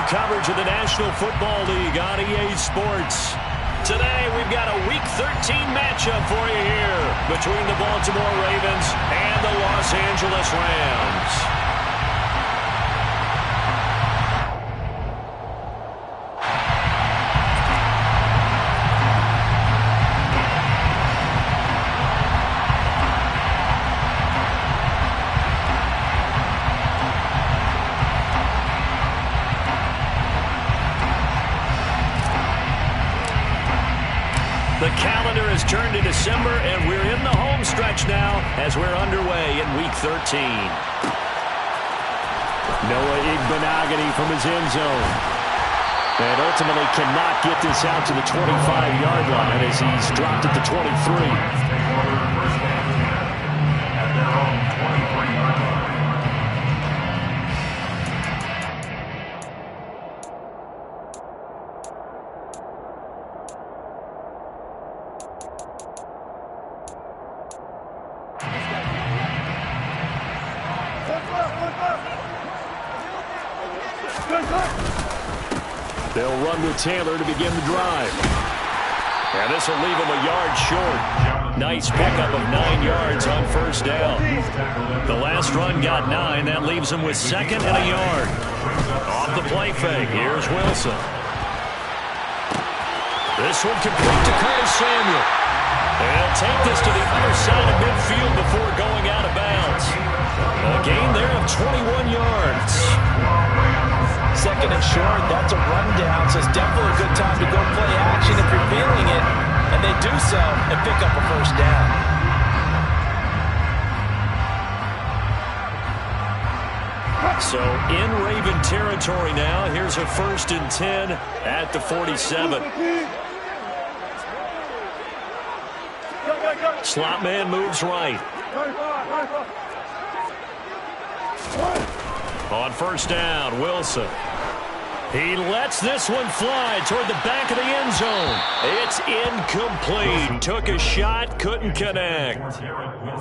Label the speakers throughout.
Speaker 1: coverage of the National Football League on EA Sports. Today, we've got a Week 13 matchup for you here between the Baltimore Ravens and the Los Angeles Rams.
Speaker 2: The calendar has turned to December, and we're in the home stretch now as we're underway in Week 13.
Speaker 1: Noah Igbenogany from his end zone. And ultimately cannot get this out to the 25-yard line as he's dropped at the 23. They'll run with Taylor to begin the drive. And this will leave him a yard short. Nice pickup of 9 yards on first down. The last run got 9. That leaves him with 2nd and a yard. Off the play fake, here's Wilson. This one complete to Curtis Samuel. They'll take this to the other side of midfield before going out of bounds. A gain there of 21 yards.
Speaker 3: 2nd and short, that's a rundown, so it's definitely a good time to go play action if you're feeling it, and they do so and pick up a first down.
Speaker 2: So in Raven territory now, here's a 1st and 10 at the 47. Slot man moves right. On first down, Wilson. He lets this one fly toward the back of the end zone. It's incomplete. Took a shot, couldn't connect.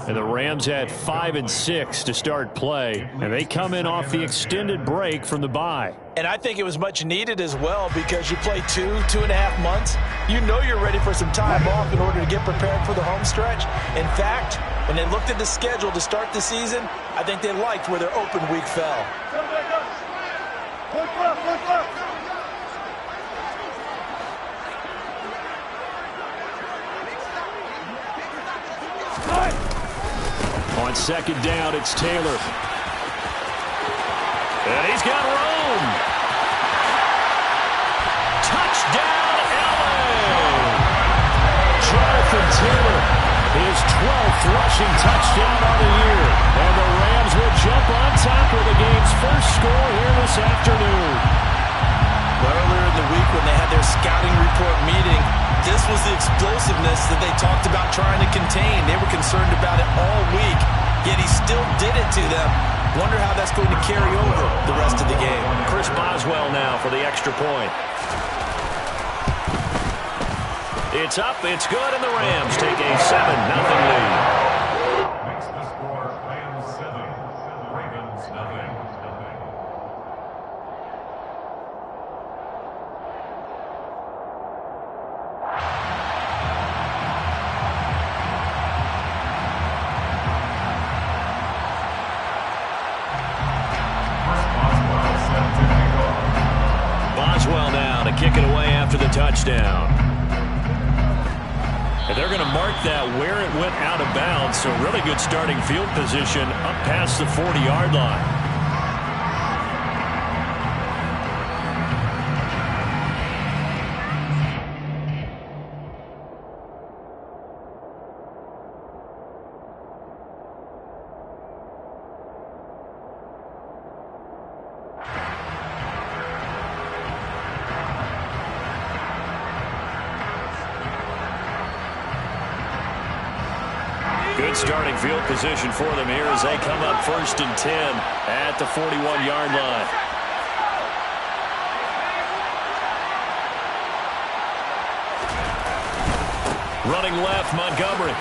Speaker 1: And the Rams had 5 and 6 to start play, and they come in off the extended break from the bye.
Speaker 3: And I think it was much needed as well because you play 2.5 months. You know you're ready for some time off in order to get prepared for the home stretch. In fact, when they looked at the schedule to start the season, I think they liked where their open week fell.
Speaker 1: On 2nd down, it's Taylor.
Speaker 2: And he's got room. Touchdown, LA!
Speaker 1: Jonathan Taylor, his 12th rushing touchdown on the year. And the Rams will jump on top with the game's first score here this afternoon.
Speaker 3: Earlier in the week when they had their scouting report meeting, this was the explosiveness that they talked about trying to contain. They were concerned about it all week, yet he still did it to them. Wonder how that's going to carry over the rest of the game.
Speaker 2: Chris Boswell now for the extra point. It's up, it's good, and the Rams take a 7-0 lead.
Speaker 4: Makes the score Rams 7, Ravens nothing.
Speaker 2: Boswell now to kick it away after the touchdown. And they're going to mark that where it went out of bounds, so really good starting field position up past the 40-yard line. Good starting field position for them here as they come up 1st and 10 at the 41-yard line. Running left, Montgomery.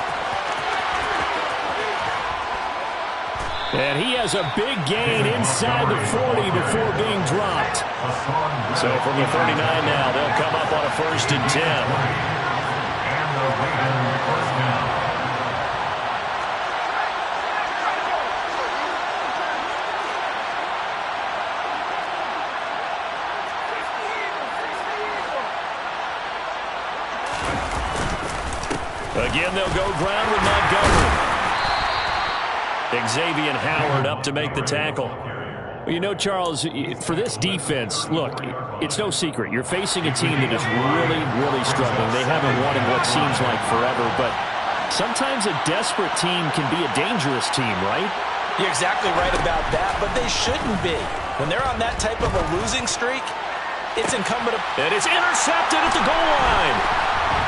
Speaker 1: And he has a big gain inside the 40 before being dropped. So from the 39 now, they'll come up on a 1st and 10.
Speaker 4: And the Ravens first down.
Speaker 1: Again, they'll go ground with Montgomery. Xavier Howard up to make the tackle. Well, you know, Charles, for this defense, look, it's no secret. You're facing a team that is really, really struggling. They haven't won in what seems like forever, but sometimes a desperate team can be a dangerous team, right?
Speaker 3: You're exactly right about that, but they shouldn't be. When they're on that type of a losing streak, it's incumbent upon...
Speaker 1: And it's intercepted at the goal line.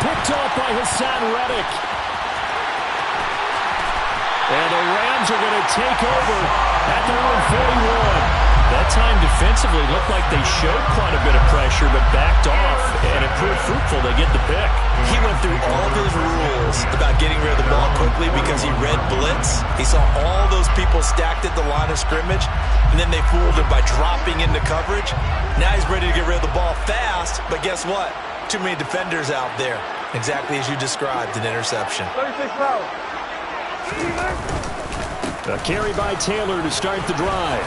Speaker 1: Picked off by Hassan Reddick. And the Rams are going to take over at their own 41. That time defensively looked like they showed quite a bit of pressure but backed off, and it proved fruitful. They get the pick.
Speaker 3: He went through all of his rules about getting rid of the ball quickly because he read blitz. He saw all those people stacked at the line of scrimmage, and then they fooled him by dropping into coverage. Now he's ready to get rid of the ball fast, but guess what? Too many defenders out there. Exactly as you described, an interception.
Speaker 5: 36 fouls.
Speaker 1: A carry by Taylor to start the drive.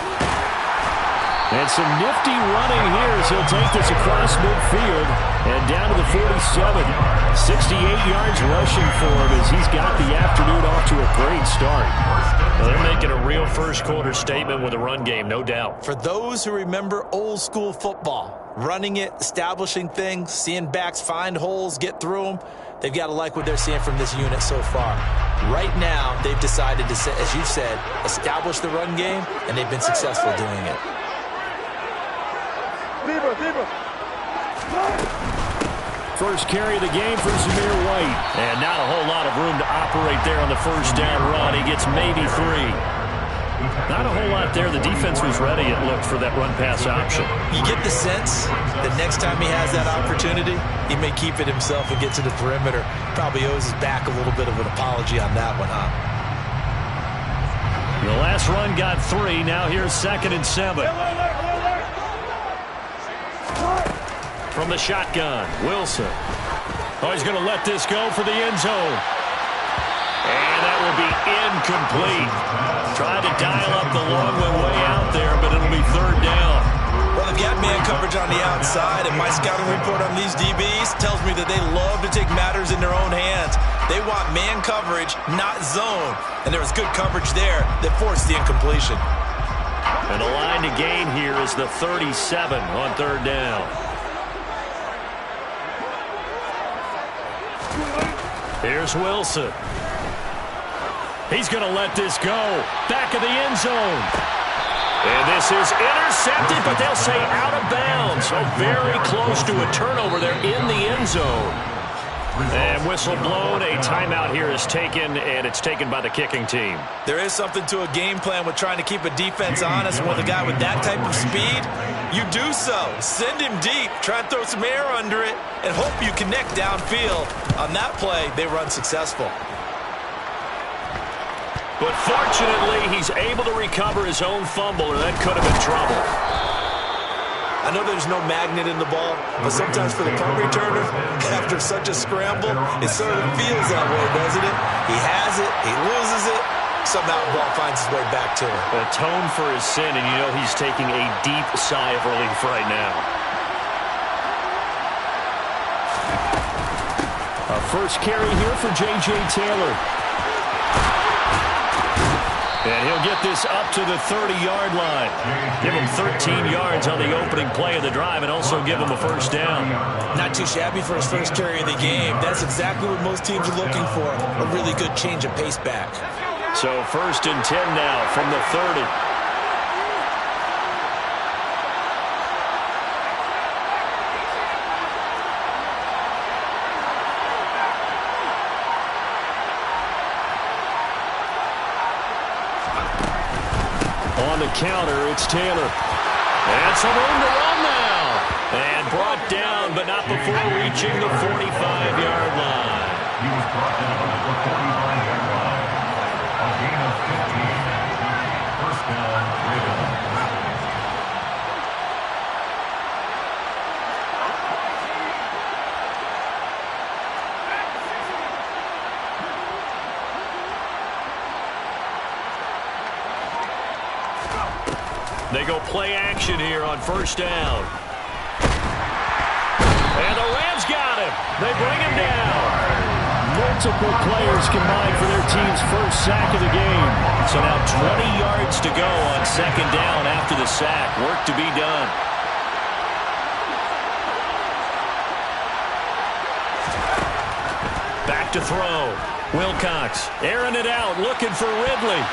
Speaker 1: And some nifty running here as he'll take this across midfield and down to the 47. 68 yards rushing for him as he's got the afternoon off to a great start.
Speaker 2: Well, they're making a real first-quarter statement with a run game, no doubt.
Speaker 3: For those who remember old-school football, running it, establishing things, seeing backs find holes, get through them, they've got to like what they're seeing from this unit so far. Right now, they've decided to, as you've said, establish the run game, and they've been successful doing it.
Speaker 1: First carry of the game for Zamir White.
Speaker 2: And not a whole lot of room to operate there on the first down run. He gets maybe 3.
Speaker 1: Not a whole lot there. The defense was ready, it looked, for that run-pass option.
Speaker 3: You get the sense that next time he has that opportunity, he may keep it himself and get to the perimeter. Probably owes his back a little bit of an apology on that one, huh?
Speaker 1: The last run got 3. Now here's 2nd and 7. From the shotgun, Wilson. Oh, he's going to let this go for the end zone. And that will be incomplete. Tried to dial up the long way out there, but it'll be 3rd down.
Speaker 3: Well, they've got man coverage on the outside, and my scouting report on these DBs tells me that they love to take matters in their own hands. They want man coverage, not zone. And there was good coverage there that forced the incompletion.
Speaker 1: And the line to gain here is the 37 on 3rd down. Here's Wilson. He's going to let this go. Back of the end zone. And this is intercepted, but they'll say out of bounds. So very close to a turnover there in the end zone. And whistle blown. A timeout here is taken, and it's taken by the kicking team.
Speaker 3: There is something to a game plan with trying to keep a defense honest. With a guy with that type of speed, you do so. Send him deep. Try and throw some air under it and hope you connect downfield. On that play, they run successful.
Speaker 1: But fortunately, he's able to recover his own fumble, or that could have been trouble.
Speaker 3: I know there's no magnet in the ball, but sometimes for the punt returner, after such a scramble, it sort of feels that way, doesn't it? He has it, he loses it, somehow the ball finds its way back to him.
Speaker 1: Atone for his sin, and you know he's taking a deep sigh of relief right now. A first carry here for J.J. Taylor. And he'll get this up to the 30-yard line. Give him 13 yards on the opening play of the drive and also give him a first down.
Speaker 3: Not too shabby for his first carry of the game. That's exactly what most teams are looking for, a really good change of pace back.
Speaker 1: So 1st and 10 now from the 30. On the counter, it's Taylor. And some room to run now. And brought down, but not before reaching the 45-yard line.
Speaker 4: He was brought down at the 45-yard line. A gain of 15.
Speaker 1: They go play action here on first down. And the Rams got him. They bring him down.
Speaker 2: Multiple players combined for their team's first sack of the game.
Speaker 1: So now 20 yards to go on second down after the sack. Work to be done. Back to throw. Wilcox airing it out, looking for Ridley.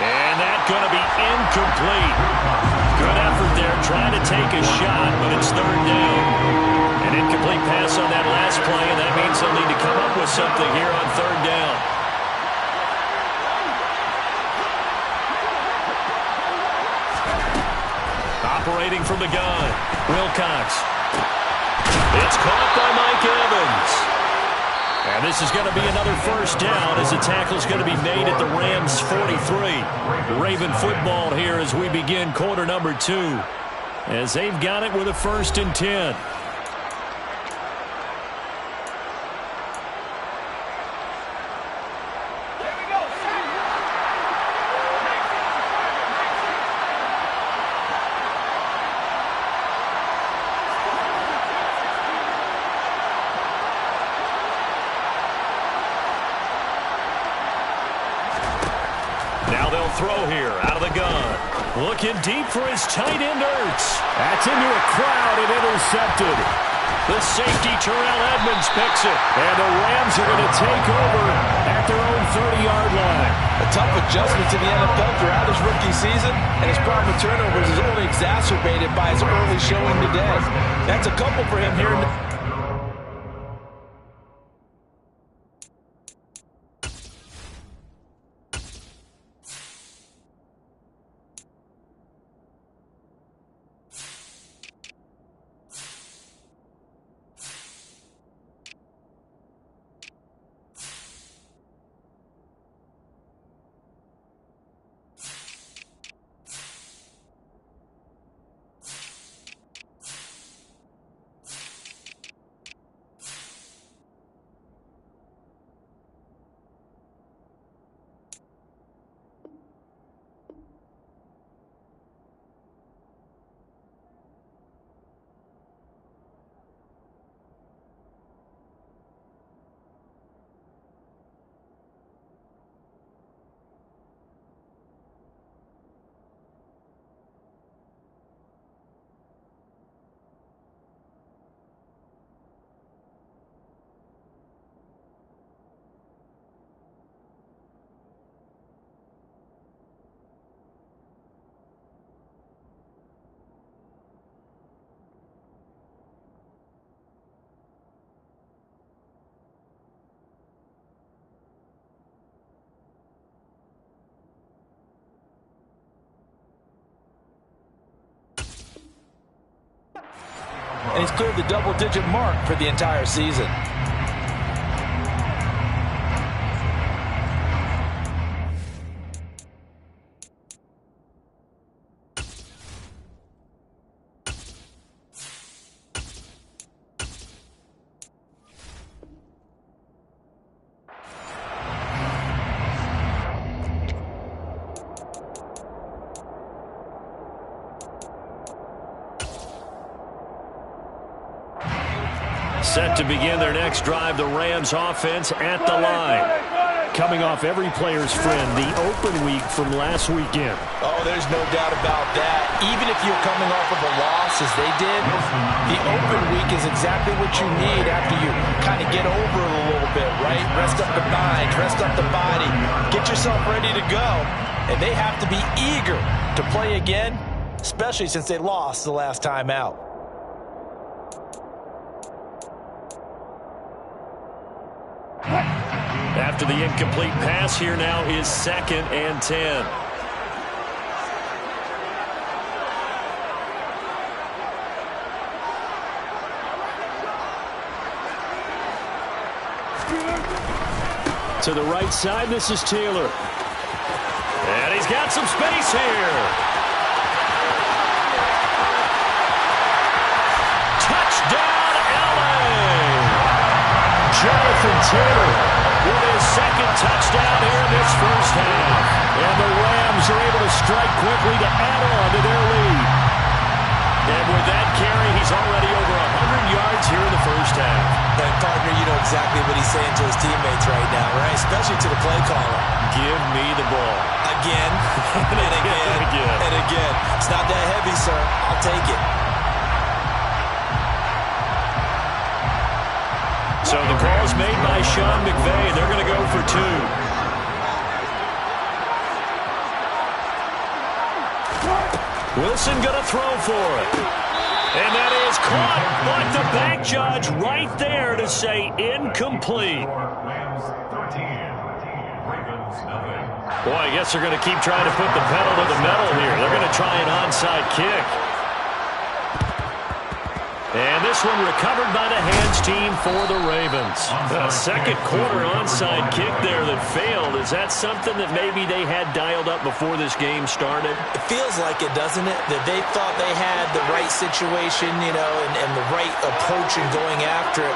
Speaker 1: And that's going to be incomplete. Good effort there, trying to take a shot, but it's third down. An incomplete pass on that last play, and that means they'll need to come up with something here on third down. Operating from the gun, Wilcox. It's caught by Mike Evans. And this is going to be another first down as the tackle is going to be made at the Rams' 43. Raven football here as we begin quarter number 2. As they've got it with a 1st and 10. Throw here out of the gun. Looking deep for his tight end, Ertz.
Speaker 2: That's into a crowd and intercepted.
Speaker 1: The safety, Terrell Edmonds, picks it.
Speaker 2: And the Rams are going to take over at their own 30-yard line.
Speaker 3: A tough adjustment to the NFL throughout his rookie season, and his problem with turnovers is only exacerbated by his early showing today. That's a couple for him here in the and he's cleared the double-digit mark for the entire season.
Speaker 1: Set to begin their next drive, the Rams offense at the line.
Speaker 2: Coming off every player's friend, the open week from last weekend.
Speaker 3: Oh, there's no doubt about that. Even if you're coming off of a loss as they did, the open week is exactly what you need after you kind of get over it a little bit, right? Rest up the mind, rest up the body, get yourself ready to go. And they have to be eager to play again, especially since they lost the last time out.
Speaker 1: After the incomplete pass, here now is 2nd and 10.
Speaker 2: To the right side, this is Taylor.
Speaker 1: And he's got some space here. Touchdown, LA!
Speaker 2: Jonathan Taylor with his
Speaker 1: second touchdown here in this first half. And the Rams are able to strike quickly to add on to their lead. And with that carry, he's already over 100 yards here in the first half.
Speaker 3: And partner, you know exactly what he's saying to his teammates right now, right? Especially to the play caller.
Speaker 1: Give me the ball.
Speaker 3: Again, and again, and again. It's not that heavy, sir. I'll take it.
Speaker 1: So the call's made by Sean McVay. They're going to go for two. Wilson going to throw for it. And that is caught. But the bank judge right there to say incomplete.
Speaker 4: Rams 13, Ravens nothing.
Speaker 1: Boy, I guess they're going to keep trying to put the pedal to the metal here. They're going to try an onside kick. And this one recovered by the hands team for the Ravens. A second quarter onside kick there that failed. Is that something that maybe they had dialed up before this game started?
Speaker 3: It feels like it, doesn't it? That they thought they had the right situation, you know, and the right approach in going after it.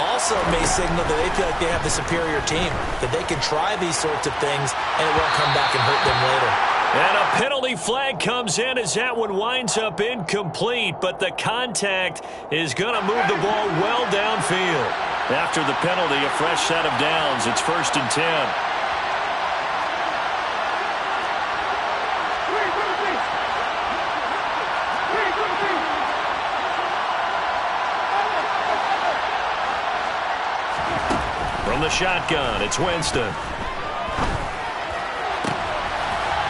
Speaker 3: Also may signal that they feel like they have the superior team, that they can try these sorts of things and it won't come back and hurt them later.
Speaker 1: And a penalty flag comes in as that one winds up incomplete, but the contact is going to move the ball well downfield. After the penalty, a fresh set of downs. It's 1st and 10. From the shotgun, it's Winston.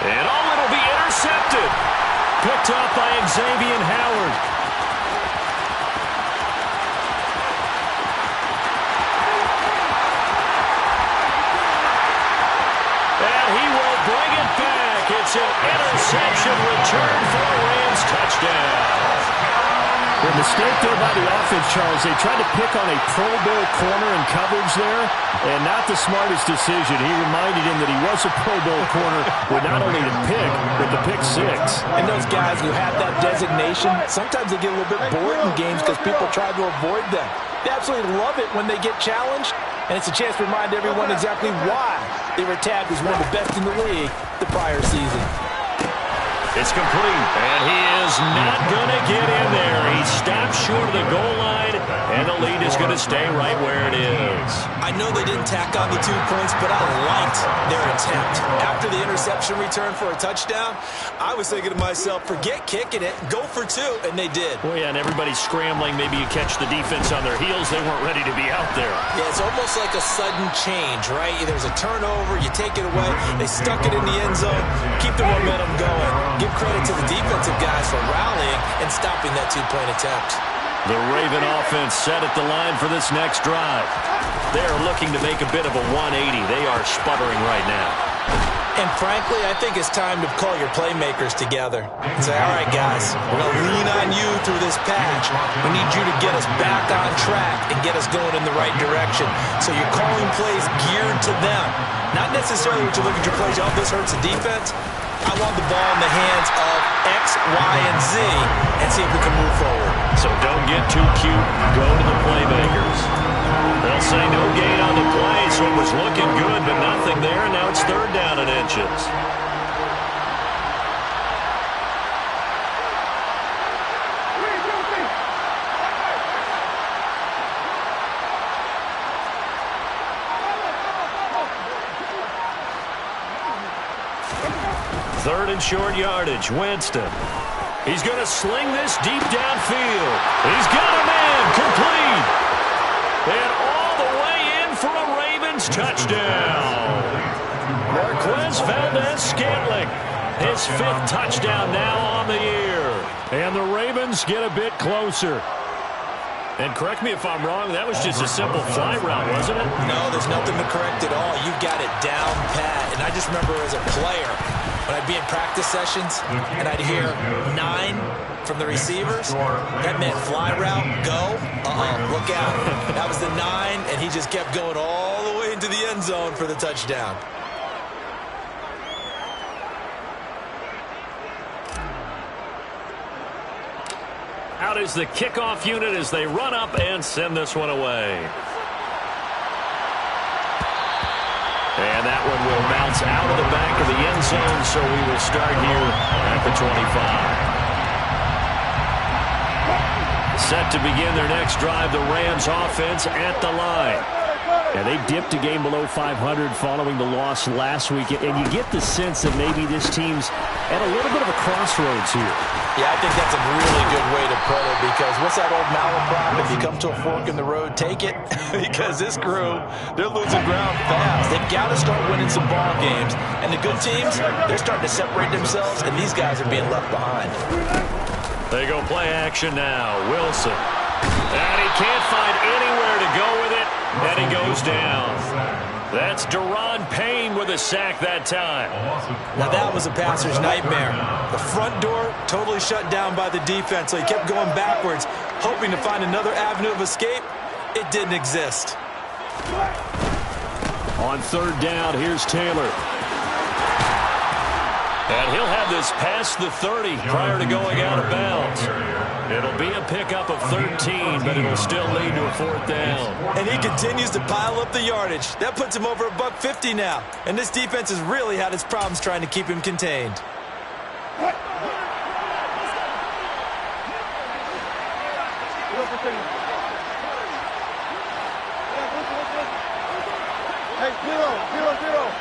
Speaker 1: And it'll be intercepted. Picked up by Xavier Howard. And he will bring it back. It's an interception return for a Rams touchdown.
Speaker 2: The mistake there by the offense, Charles, they tried to pick on a Pro Bowl corner in coverage there, and not the smartest decision. He reminded him that he was a Pro Bowl corner with not only the pick, but the pick six.
Speaker 3: And those guys who have that designation, sometimes they get a little bit bored in games because people try to avoid them. They absolutely love it when they get challenged, and it's a chance to remind everyone exactly why they were tagged as one of the best in the league the prior season.
Speaker 1: It's complete, and he is not going to get in there. He stops short of the goal line, and the lead is going to stay right where it is.
Speaker 3: I know they didn't tack on the 2 points, but I liked their attempt. After the interception return for a touchdown, I was thinking to myself, forget kicking it, go for 2, and they did.
Speaker 1: Well, yeah, and everybody's scrambling. Maybe you catch the defense on their heels. They weren't ready to be out there.
Speaker 3: Yeah, it's almost like a sudden change, right? There's a turnover, you take it away, they stuck it in the end zone, keep the momentum going. Give credit to the defensive guys for rallying and stopping that 2-point attempt.
Speaker 1: The Raven offense set at the line for this next drive. They're looking to make a bit of a 180. They are sputtering right now.
Speaker 3: And frankly, I think it's time to call your playmakers together and say, all right, guys, we're going to lean on you through this patch. We need you to get us back on track and get us going in the right direction. So you're calling plays geared to them. Not necessarily what you look at your plays, oh, this hurts the defense. I want the ball in the hands of X, Y, and Z and see if we can move forward.
Speaker 1: So don't get too cute. Go to the playmakers. They'll say no gain on the play, so it was looking good, but nothing there. Now it's 3rd down and inches. Third and short yardage, Winston. He's going to sling this deep downfield. He's got a man, complete. And all the way in for a Ravens touchdown. Marquez Valdez-Scantling, his 5th touchdown now on the year. And the Ravens get a bit closer. And correct me if I'm wrong, that was just a simple fly route, wasn't it?
Speaker 3: No, there's nothing to correct at all. You've got it down pat. And I just remember as a player, when I'd be in practice sessions and I'd hear 9 from the receivers, that meant fly route, go, look out. That was the 9, and he just kept going all the way into the end zone for the touchdown.
Speaker 1: Out is the kickoff unit as they run up and send this one away. And that one will bounce out of the back of the end zone, so we will start here at the 25. Set to begin their next drive, the Rams offense at the line.
Speaker 2: And they dipped a game below 500 following the loss last week. And you get the sense that maybe this team's at a little bit of a crossroads here.
Speaker 3: Yeah, I think that's a really good way to put it, because what's that old malaprop? If you come to a fork in the road, take it. Because this crew, they're losing ground fast. They've got to start winning some ball games. And the good teams, they're starting to separate themselves, and these guys are being left behind.
Speaker 1: They go play action now. Wilson. And he can't find anywhere to go with it. And he goes down. That's Daron Payne with a sack that time.
Speaker 3: Now that was a passer's nightmare. The front door totally shut down by the defense, so he kept going backwards, hoping to find another avenue of escape. It didn't exist.
Speaker 2: On third down, here's Taylor.
Speaker 1: And he'll have this past the 30 prior to going out of bounds. It'll be a pickup of 13, but it'll still lead to a fourth down.
Speaker 3: And he continues to pile up the yardage. That puts him over $150 now. And this defense has really had its problems trying to keep him contained.
Speaker 5: Hey, 0-0-0.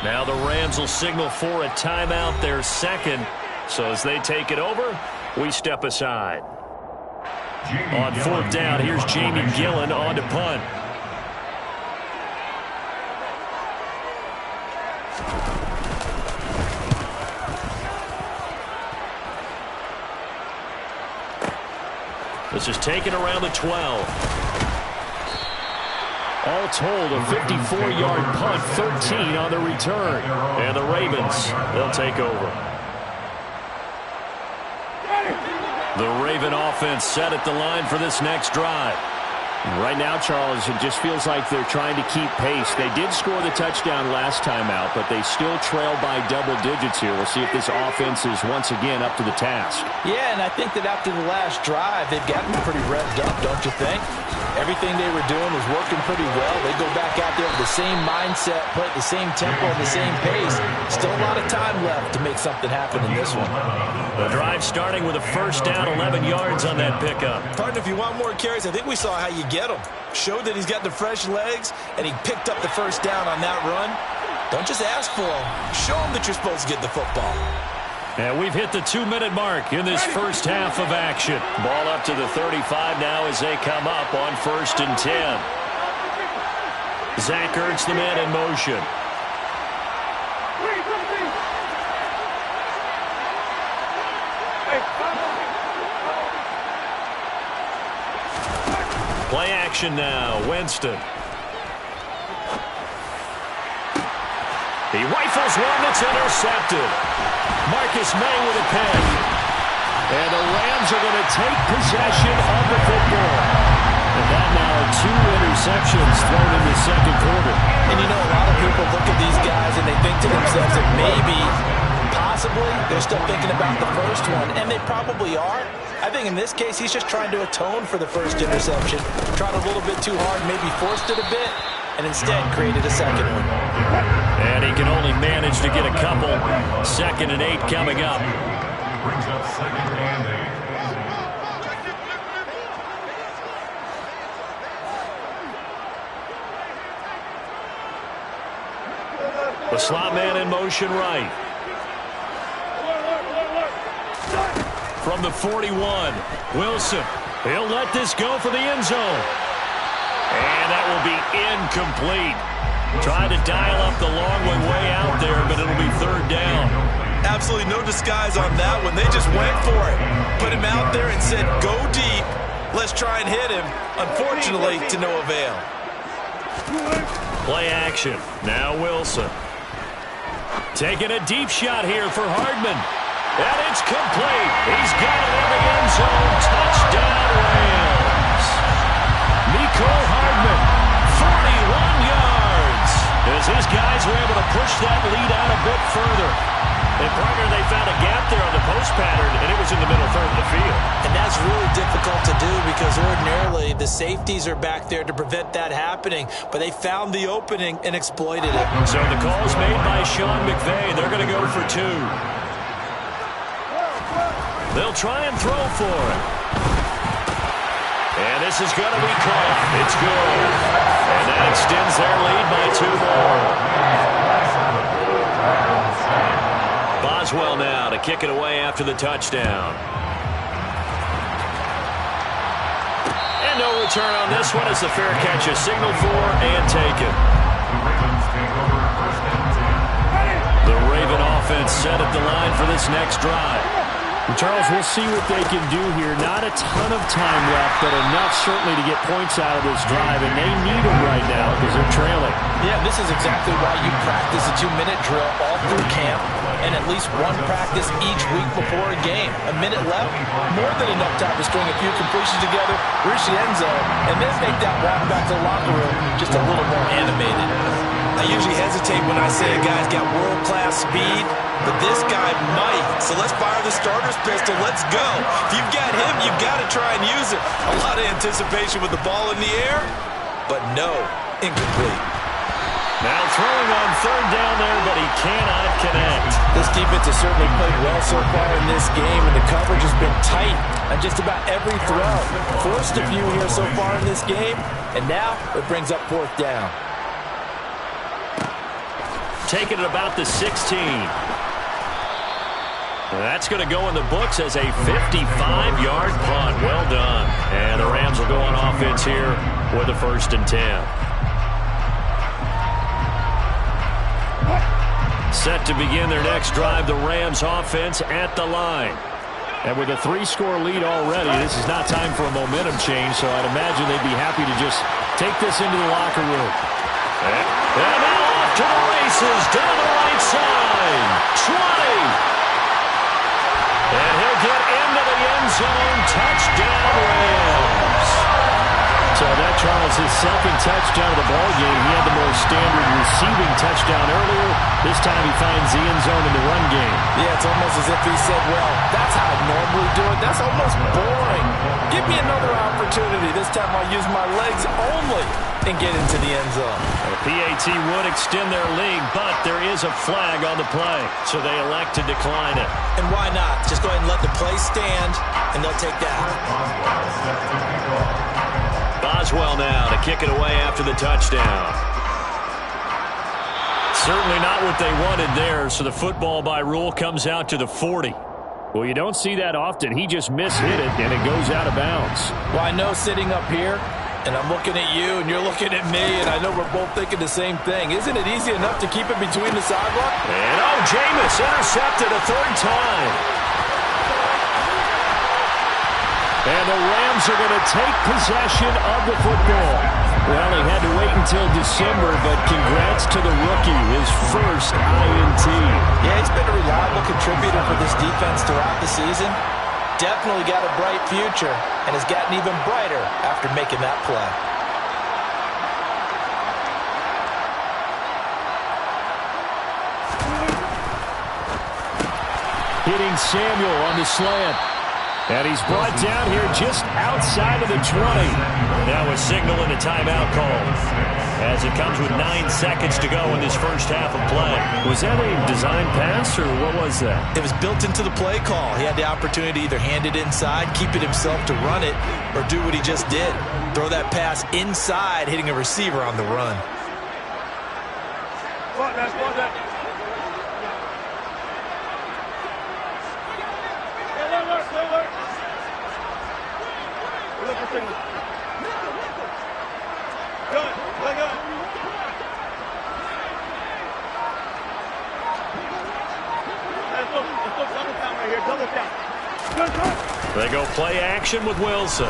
Speaker 1: Now the Rams will signal for a timeout, their second. So as they take it over, we step aside. On fourth down, here's Jamie Gillen on to punt. This is taken around the 12. All told, a 54-yard punt, 13 on the return. And the Ravens, they'll take over. The Raven offense set at the line for this next drive.
Speaker 2: Right now, Charles, it just feels like they're trying to keep pace. They did score the touchdown last time out, but they still trail by double digits here. We'll see if this offense is once again up to the task.
Speaker 3: Yeah, and I think that after the last drive, they've gotten pretty revved up, don't you think? Everything they were doing was working pretty well. They go back out there with the same mindset, play at the same tempo and the same pace. Still a lot of time left to make something happen in this one.
Speaker 1: The drive starting with a first down, 11 yards on that pickup.
Speaker 3: Partner, if you want more carries, I think we saw how you get him. Showed that he's got the fresh legs, and he picked up the first down on that run. Don't just ask for him. Show him that you're supposed to get the football.
Speaker 1: And we've hit the 2-minute mark in this first half of action. Ball up to the 35 now as they come up on 1st and 10. Zach Ertz, the man in motion. Play action now, Winston. He rifles one that's intercepted. Marcus May with a pick. And the Rams are going to take possession of the football. And that now 2 interceptions thrown in the second quarter.
Speaker 3: And you know, a lot of people look at these guys and they think to themselves that maybe, possibly, they're still thinking about the first one. And they probably are. I think in this case, he's just trying to atone for the first interception. Tried a little bit too hard, maybe forced it a bit, and instead created a second one.
Speaker 1: And he can only manage to get a couple. 2nd and 8 coming up.
Speaker 4: Brings up 2nd and 8.
Speaker 1: The slot man in motion right. From the 41, Wilson. He'll let this go for the end zone. And that will be incomplete. Trying to dial up the long one way out there, but it'll be 3rd down.
Speaker 3: Absolutely no disguise on that one. They just went for it. Put him out there and said, go deep. Let's try and hit him. Unfortunately, to no avail.
Speaker 1: Play action. Now Wilson. Taking a deep shot here for Hardman. And it's complete. He's got it in the end zone. Touchdown, Rams. Mecole Hardman, 41 yards. As his guys were able to push that lead out a bit further. And, partner, they found a gap there on the post pattern, and it was in the middle third of the field.
Speaker 3: And that's really difficult to do because ordinarily the safeties are back there to prevent that happening. But they found the opening and exploited it.
Speaker 1: So the call's made by Sean McVay. They're going to go for 2. They'll try and throw for it. And this is going to be caught. It's good. And that extends their lead by 2 more. Boswell now to kick it away after the touchdown. And no return on this one as the fair catch is signaled for and taken. The Raven offense set at the line for this next drive.
Speaker 2: And Charles, we'll see what they can do here. Not a ton of time left, but enough certainly to get points out of this drive, and they need them right now because they're trailing.
Speaker 3: Yeah, this is exactly why you practice a 2-minute drill all through camp and at least one practice each week before a game. A minute left, more than enough time to string a few completions together, reach the end zone, and then make that walk back to the locker room just a little more animated. I usually hesitate when I say a guy's got world-class speed, but this guy might. So let's fire the starter's pistol. Let's go. If you've got him, you've got to try and use it. A lot of anticipation with the ball in the air, but no, incomplete.
Speaker 1: Now throwing on third down there, but he cannot connect.
Speaker 3: This defense has certainly played well so far in this game, and the coverage has been tight on just about every throw. Forced a few here so far in this game, and now it brings up 4th down.
Speaker 1: Taking it about the 16. That's going to go in the books as a 55-yard punt. Well done. And the Rams will go on offense here with a 1st and 10. Set to begin their next drive, the Rams offense at the line. And with a 3-score lead already, this is not time for a momentum change, so I'd imagine they'd be happy to just take this into the locker room.
Speaker 2: And now off to the races down the right side. 20. And he'll get into the end zone. Touchdown, Rams. So that, Charles, his 2nd touchdown of the ball game. He had the more standard receiving touchdown earlier. This time he finds the end zone in the run game.
Speaker 3: Yeah, it's almost as if he said, well, that's how I normally do it. That's almost boring. Give me another opportunity. This time I'll use my legs only and get into the end zone.
Speaker 1: The PAT would extend their lead, but there is a flag on the play, so they elect to decline it.
Speaker 3: And why not? Just go ahead and let the play stand, and they'll take that.
Speaker 1: Boswell now to kick it away after the touchdown. Certainly not what they wanted there, so the football by rule comes out to the 40.
Speaker 2: Well, you don't see that often. He just mishit it, and it goes out of bounds.
Speaker 3: Well, I know sitting up here, and I'm looking at you, and you're looking at me, and I know we're both thinking the same thing. Isn't it easy enough to keep it between the sidewalk?
Speaker 2: And, Jameis intercepted a 3rd time. And the Rams are going to take possession of the football. Well, he had to wait until December, but congrats to the rookie, his 1st INT.
Speaker 3: Yeah, he's been a reliable contributor for this defense throughout the season. Definitely got a bright future and has gotten even brighter after making that play.
Speaker 2: Hitting Samuel on the slant. And he's brought down here just outside of the 20.
Speaker 1: Now a signal and a timeout call as it comes with 9 seconds to go in this first half of play.
Speaker 2: Was that a design pass, or what was that?
Speaker 3: It was built into the play call. He had the opportunity to either hand it inside, keep it himself to run it, or do what he just did. Throw that pass inside, hitting a receiver on the run.
Speaker 1: They go play action with Wilson.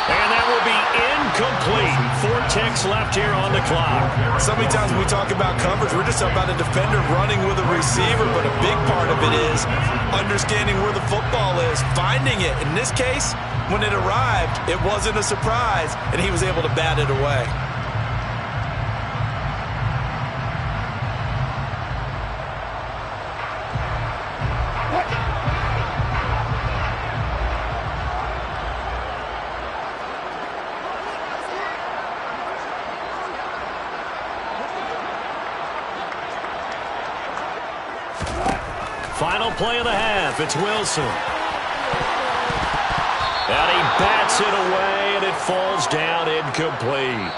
Speaker 1: And that will be incomplete. 4 ticks left here on the clock.
Speaker 3: So many times when we talk about coverage, we're just talking about a defender running with a receiver, but a big part of it is understanding where the football is, finding it. In this case, when it arrived, it wasn't a surprise, and he was able to bat it away.
Speaker 1: Final play of the half. It's Wilson. And he bats it away, and it falls down incomplete.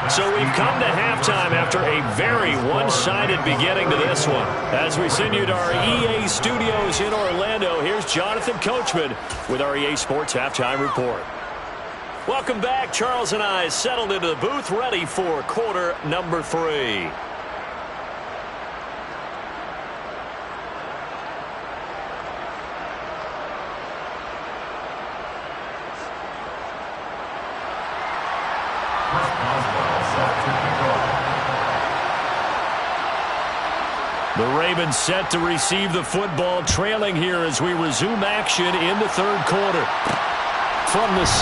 Speaker 1: So we've come to halftime after a very one-sided beginning to this one. As we send you to our EA studios in Orlando, here's Jonathan Coachman with our EA Sports Halftime Report. Welcome back. Charles and I settled into the booth, ready for quarter number 3. The Ravens set to receive the football, trailing here as we resume action in the third quarter. From the 6.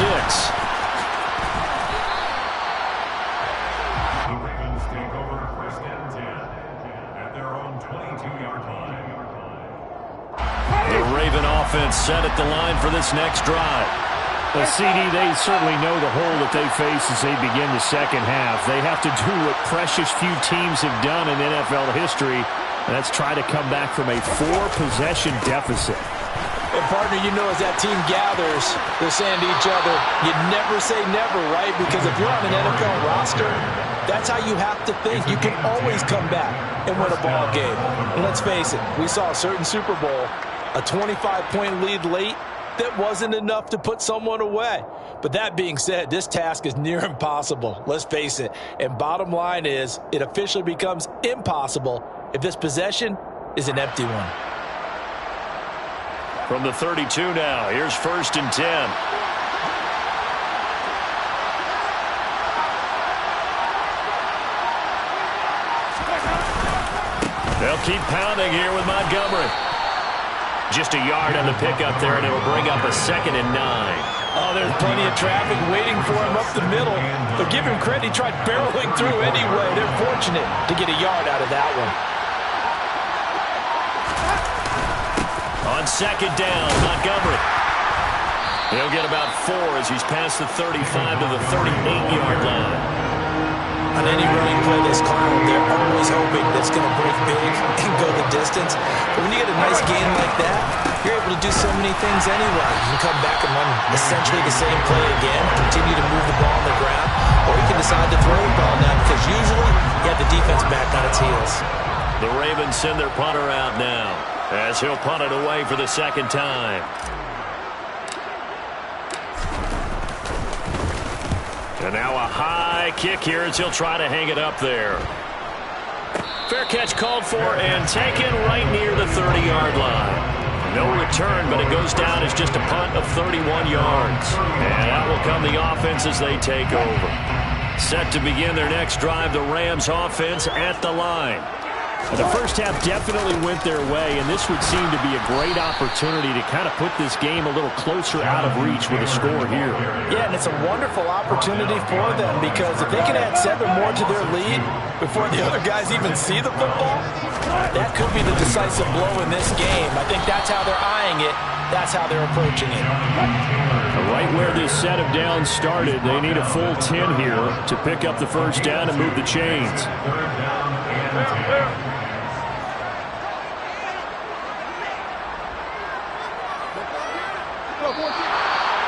Speaker 4: The Ravens take over first and 10 at their own 22-yard line.
Speaker 1: The Raven offense set at the line for this next drive.
Speaker 2: The CD, they certainly know the hole that they face as they begin the second half. They have to do what precious few teams have done in NFL history. That's try to come back from a 4-possession deficit.
Speaker 3: And, partner, you know as that team gathers, they're saying to each other, you never say never, right? Because if you're on an NFL roster, that's how you have to think. You can always come back and win a ball game. And let's face it, we saw a certain Super Bowl, a 25-point lead late, that wasn't enough to put someone away. But that being said, this task is near impossible. Let's face it. And bottom line is, it officially becomes impossible if this possession is an empty one.
Speaker 1: From the 32 now, here's first and 10. They'll keep pounding here with Montgomery. Just a yard on the pickup there, and it'll bring up a 2nd and 9.
Speaker 3: Oh, there's plenty of traffic waiting for him up the middle. But give him credit, he tried barreling through anyway. They're fortunate to get a yard out of that one.
Speaker 1: On 2nd down, Montgomery. He'll get about 4 as he's past the 35 to the 38-yard line.
Speaker 3: On any running play this clown, they're always hoping that it's going to break big and go the distance. But when you get a nice gain like that, you're able to do so many things anyway. You can come back and run essentially the same play again, continue to move the ball on the ground, or you can decide to throw the ball now because usually you have the defense back on its heels.
Speaker 1: The Ravens send their punter out now as he'll punt it away for the 2nd time. And now a high kick here as he'll try to hang it up there. Fair catch called for and taken right near the 30-yard line. No return, but it goes down as just a punt of 31 yards. And out will come the offense as they take over. Set to begin their next drive, the Rams offense at the line.
Speaker 2: The first half definitely went their way, and this would seem to be a great opportunity to kind of put this game a little closer out of reach with a score here.
Speaker 3: Yeah, and it's a wonderful opportunity for them because if they can add 7 more to their lead before the other guys even see the football, that could be the decisive blow in this game. I think that's how they're eyeing it. That's how they're approaching it.
Speaker 2: Right where this set of downs started, they need a full 10 here to pick up the first down and move the chains.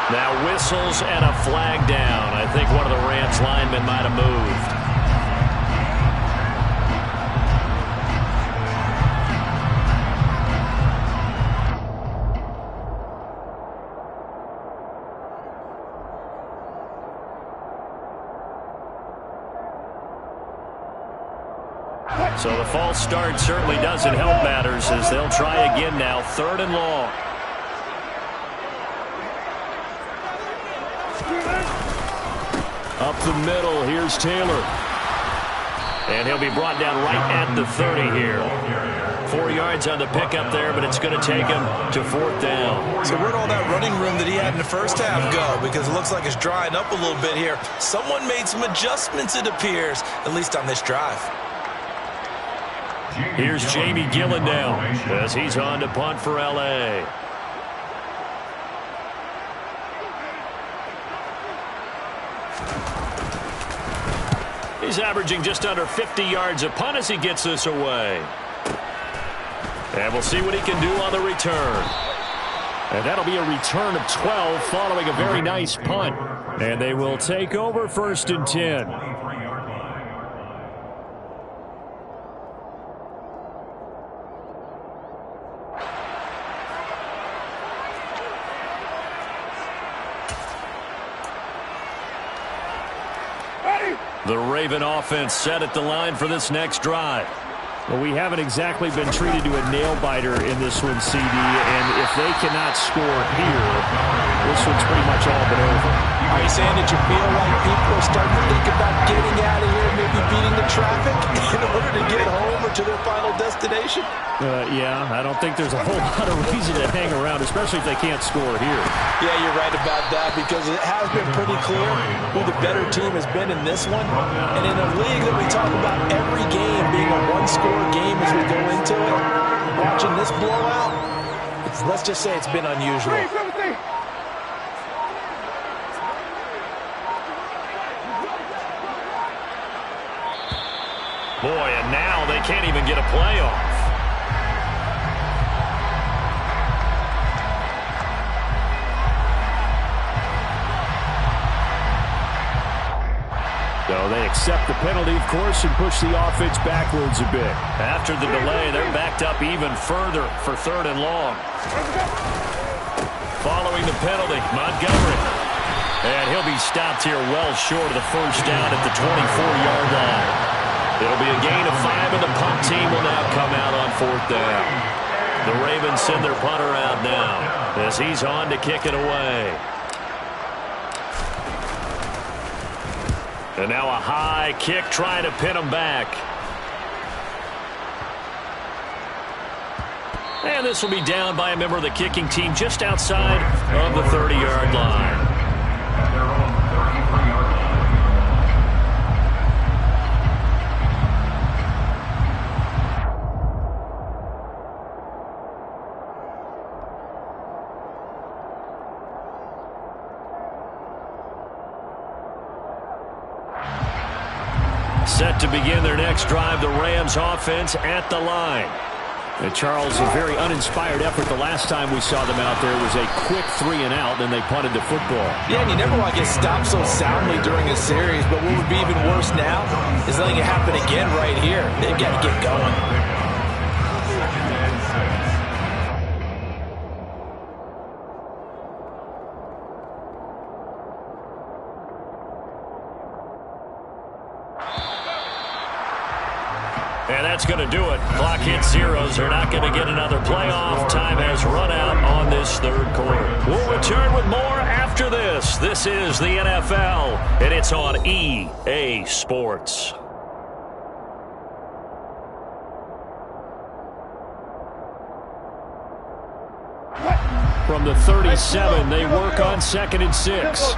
Speaker 1: Now whistles and a flag down. I think one of the Rams linemen might have moved. So the false start certainly doesn't help matters as they'll try again now, 3rd and long.
Speaker 2: Up the middle, here's Taylor.
Speaker 1: And he'll be brought down right at the 30 here. 4 yards on the pickup there, but it's going to take him to 4th down.
Speaker 3: So where'd all that running room that he had in the first half go? Because it looks like it's drying up a little bit here. Someone made some adjustments, it appears, at least on this drive.
Speaker 1: Here's Jamie Gillen now as he's on to punt for L.A. He's averaging just under 50 yards a punt as he gets this away. And we'll see what he can do on the return. And that'll be a return of 12 following a very nice punt. And they will take over 1st and 10. The Raven offense set at the line for this next drive.
Speaker 2: Well, we haven't exactly been treated to a nail-biter in this one, CD, and if they cannot score here, this one's pretty much all but over.
Speaker 3: Are you saying that you feel like people are starting to think about getting out of here, maybe beating the traffic in order to get home or to their final destination?
Speaker 2: Yeah, I don't think there's a whole lot of reason to hang around, especially if they can't score here.
Speaker 3: Yeah, you're right about that, because it has been pretty clear who the better team has been in this one. And in a league that we talk about every game being a one-score game as we go into it, watching this blowout, let's just say it's been unusual.
Speaker 1: Boy, and now they can't even get a play off.
Speaker 2: So they accept the penalty, of course, and push the offense backwards a bit.
Speaker 1: After the delay, they're backed up even further for 3rd and long. Following the penalty, Montgomery. And he'll be stopped here well short of the 1st down at the 24-yard line. It'll be a gain of 5, and the punt team will now come out on 4th down. The Ravens send their punter out now as he's on to kick it away. And now a high kick trying to pin him back. And this will be down by a member of the kicking team just outside of the 30-yard line.
Speaker 4: At their own 33-yard line.
Speaker 1: Set to begin their next drive, the Rams offense at the line.
Speaker 2: And Charles, a very uninspired effort the last time we saw them out there. It was a quick 3-and-out, then they punted the football.
Speaker 3: Yeah, and you never want to get stopped so soundly during a series, but what would be even worse now is letting it happen again right here. They've got to get going.
Speaker 1: And that's going to do it. Clock hits zeros. They're not going to get another playoff. Time has run out on this 3rd quarter. We'll return with more after this. This is the NFL, and it's on EA Sports.
Speaker 2: From the 37, they work on 2nd and 6.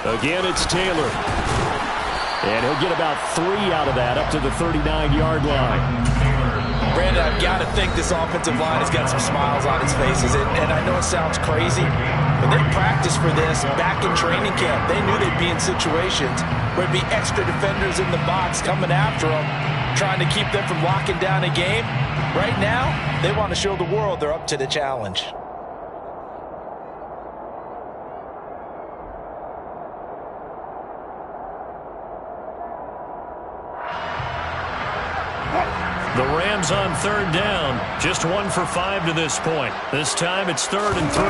Speaker 2: Again, it's Taylor. And he'll get about 3 out of that up to the 39-yard line.
Speaker 3: Brandon, I've got to think this offensive line has got some smiles on its faces. And I know it sounds crazy, but they practiced for this back in training camp. They knew they'd be in situations where it'd be extra defenders in the box coming after them, trying to keep them from locking down a game. Right now, they want to show the world they're up to the challenge.
Speaker 1: The Rams on 3rd down. Just 1 for 5 to this point. This time it's 3rd and 3.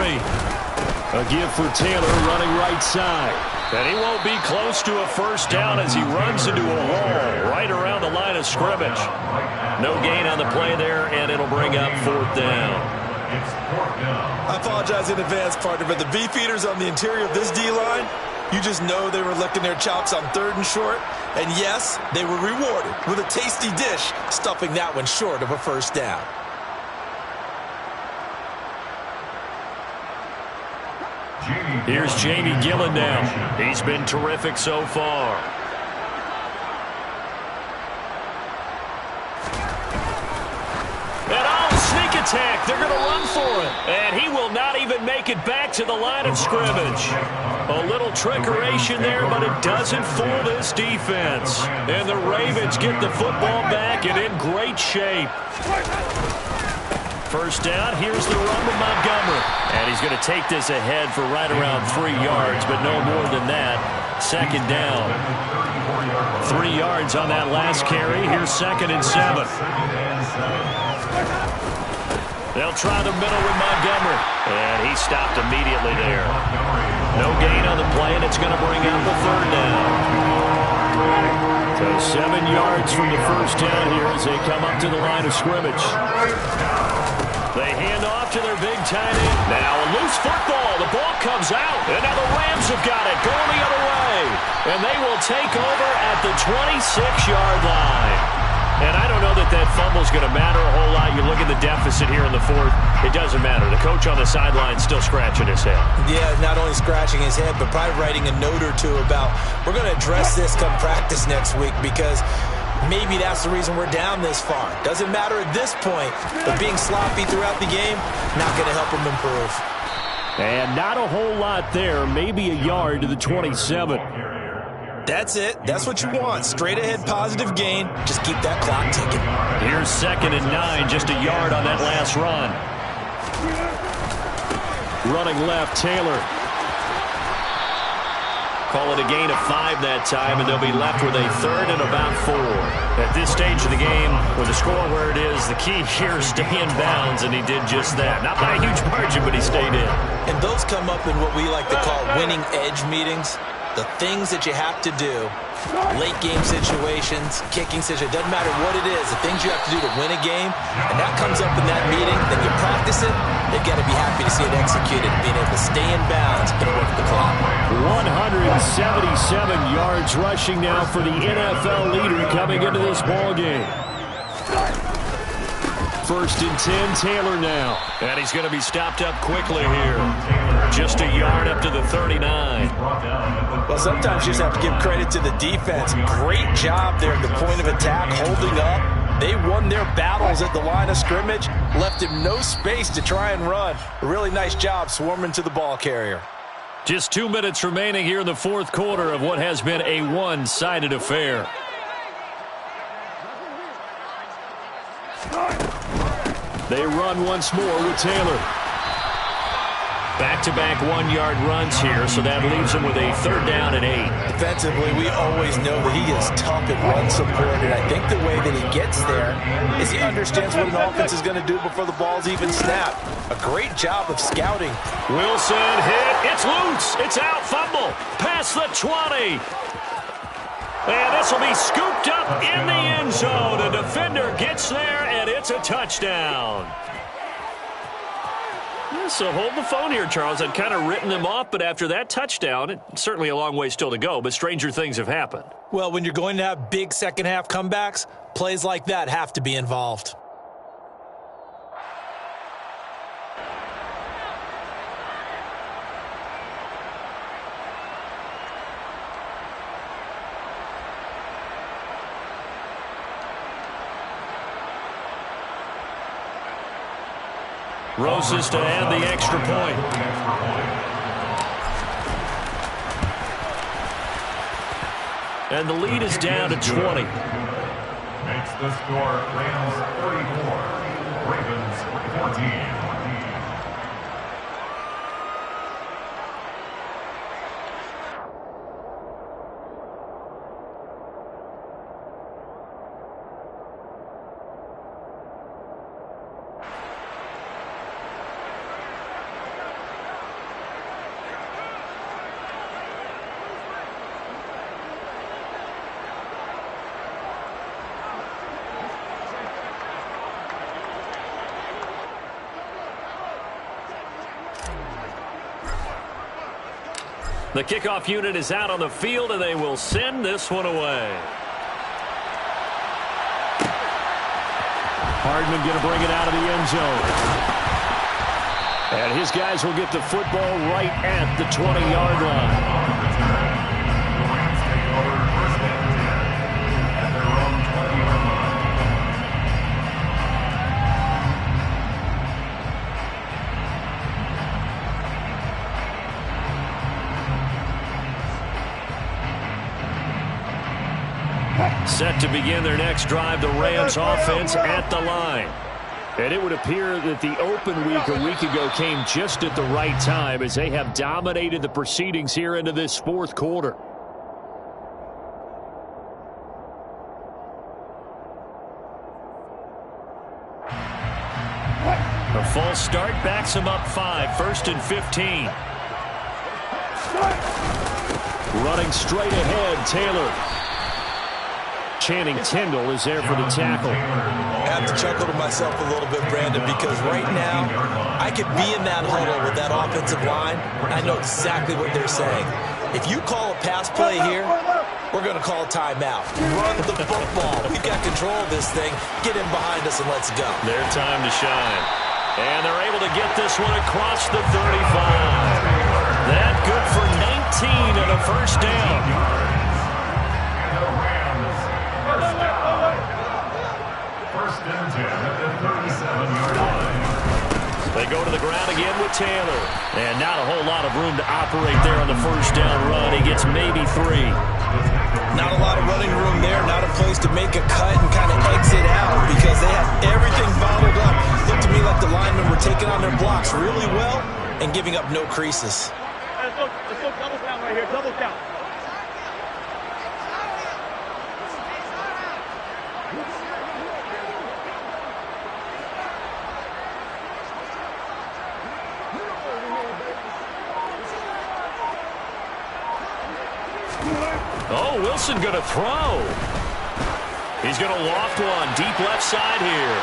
Speaker 2: A give for Taylor running right side.
Speaker 1: And he won't be close to a 1st down as he runs into a wall right around the line of scrimmage. No gain on the play there, and it'll bring up 4th down.
Speaker 3: I apologize in advance, partner, but the beefeaters on the interior of this D-line, you just know they were licking their chops on 3rd and short. And yes, they were rewarded with a tasty dish, stuffing that one short of a 1st down.
Speaker 1: Here's Jamie Gillen now. He's been terrific so far. And sneak attack. They're going to run for it. And he will not even make it back to the line of scrimmage. A little trickeration there, but it doesn't fool this defense. And the Ravens get the football back and in great shape. First down, here's the run with Montgomery. And he's going to take this ahead for right around 3 yards, but no more than that. Second down. 3 yards on that last carry. Here's 2nd and 7. They'll try the middle with Montgomery. And he stopped immediately there. No gain on the play, and it's going to bring up the 3rd down. So 7 yards from the first down here as they come up to the line of scrimmage. They hand off to their big tight end. Now a loose football. The ball comes out. And now the Rams have got it going the other way. And they will take over at the 26-yard line. And I don't know that that fumble is going to matter a whole lot. You look at the deficit here in the 4th. It doesn't matter. The coach on the sideline still scratching his head.
Speaker 3: Yeah, not only scratching his head, but probably writing a note or two about, we're going to address this come practice next week, because maybe that's the reason we're down this far. Doesn't matter at this point, but being sloppy throughout the game, not going to help him improve.
Speaker 2: And not a whole lot there. Maybe a yard to the 27.
Speaker 3: That's it. That's what you want. Straight ahead positive gain. Just keep that clock ticking.
Speaker 1: Here's 2nd and 9. Just a yard on that last run. Running left, Taylor. Call it a gain of 5 that time, and they'll be left with a 3rd and about 4. At this stage of the game, with the score where it is, the key here is stay in bounds, and he did just that. Not by a huge margin, but he stayed in.
Speaker 3: And those come up in what we like to call winning edge meetings. The things that you have to do, late game situations, kicking situations, doesn't matter what it is, the things you have to do to win a game, and that comes up in that meeting, then you practice it, they've got to be happy to see it executed, being able to stay in bounds and work the clock.
Speaker 2: 177 yards rushing now for the NFL leader coming into this ball game. 1st and 10, Taylor now.
Speaker 1: And he's going to be stopped up quickly here. Just a yard up to the 39.
Speaker 3: Well, sometimes you just have to give credit to the defense. Great job there at the point of attack, holding up. They won their battles at the line of scrimmage, left him no space to try and run. A really nice job swarming to the ball carrier.
Speaker 1: Just 2 minutes remaining here in the 4th quarter of what has been a one-sided affair.
Speaker 2: They run once more with Taylor.
Speaker 1: Back-to-back 1-yard runs here, so that leaves him with a 3rd down and 8.
Speaker 3: Defensively, we always know that he is tough at run support, and I think the way that he gets there is he understands what an offense is going to do before the ball's even snapped. A great job of scouting.
Speaker 1: Wilson hit. It's loose. It's out. Fumble. Past the 20. And this will be scooped up in the end zone. The defender gets there, and it's a touchdown. Yeah, so hold the phone here, Charles. I'd kind of written them off, but after that touchdown, it's certainly a long way still to go, but stranger things have happened.
Speaker 3: Well, when you're going to have big second-half comebacks, plays like that have to be involved.
Speaker 1: Roses to add the extra point. And the lead is down to 20.
Speaker 4: Makes the score Rams 34, Ravens 14.
Speaker 1: The kickoff unit is out on the field, and they will send this one away.
Speaker 2: Hardman going to bring it out of the end zone. And his guys will get the football right at the 20-yard line.
Speaker 1: Set to begin their next drive, the Rams offense at the line.
Speaker 2: And it would appear that the open week a week ago came just at the right time as they have dominated the proceedings here into this fourth quarter.
Speaker 1: A false start backs him up 5, 1st and 15.
Speaker 2: Running straight ahead, Taylor. Channing Tindall is there for the tackle.
Speaker 3: I have to chuckle to myself a little bit, Brandon, because right now I could be in that huddle with that offensive line, and I know exactly what they're saying. If you call a pass play here, we're going to call a timeout. Run the football. We've got control of this thing. Get in behind us and let's go.
Speaker 1: Their time to shine. And they're able to get this one across the 35. That good for 19 and a first down. They go to the ground again with Taylor.
Speaker 2: And not a whole lot of room to operate there on the first down run. He gets maybe 3.
Speaker 3: Not a lot of running room there. Not a place to make a cut and kind of exit out because they have everything bottled up. Looked to me like the linemen were taking on their blocks really well and giving up no creases.
Speaker 5: Let's go double count right here. Double count.
Speaker 1: Oh, Wilson going to throw. He's going to loft one deep left side here.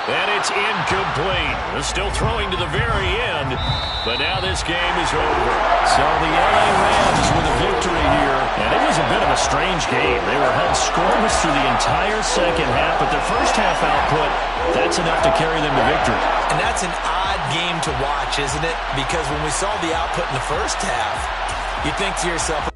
Speaker 1: And it's incomplete. They're still throwing to the very end. But now this game is over.
Speaker 2: So the LA Rams with a victory here. And it was a bit of a strange game. They were held scoreless through the entire second half. But their first half output, that's enough to carry them to victory.
Speaker 3: And that's an odd game to watch, isn't it? Because when we saw the output in the first half, you think to yourself,